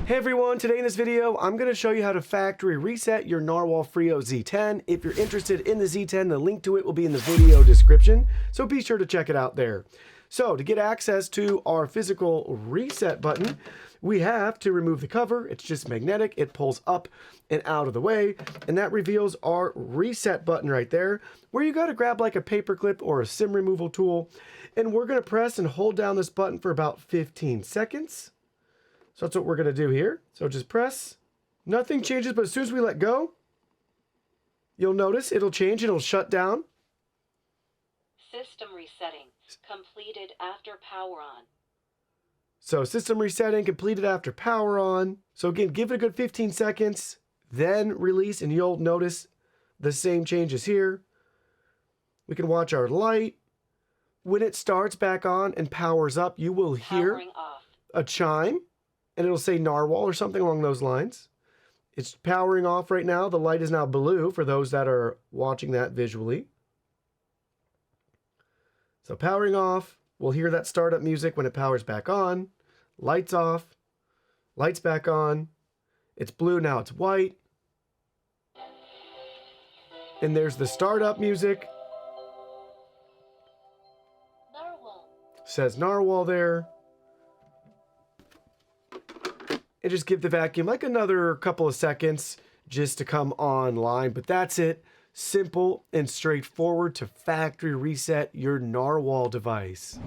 Hey everyone, today in this video, I'm going to show you how to factory reset your Narwal Freo Z10. If you're interested in the Z10, the link to it will be in the video description, so be sure to check it out there. So to get access to our physical reset button, we have to remove the cover. It's just magnetic. It pulls up and out of the way, and that reveals our reset button right there, where you got to grab like a paper clip or a SIM removal tool, and we're going to press and hold down this button for about 15 seconds. So that's what we're going to do here. So just press. Nothing changes, but as soon as we let go, you'll notice it'll change and it'll shut down. System resetting completed after power on. So system resetting completed after power on. So again, give it a good 15 seconds, then release, and you'll notice the same changes here. We can watch our light. When it starts back on and powers up, you will hear a chime. And it'll say Narwal or something along those lines. It's powering off right now. The light is now blue for those that are watching that visually. So powering off, we'll hear that startup music when it powers back on. Lights off, lights back on. It's blue, now it's white. And there's the startup music. Narwal. Says Narwal there. And just give the vacuum like another couple of seconds just to come online. But that's it. Simple and straightforward to factory reset your Narwal device.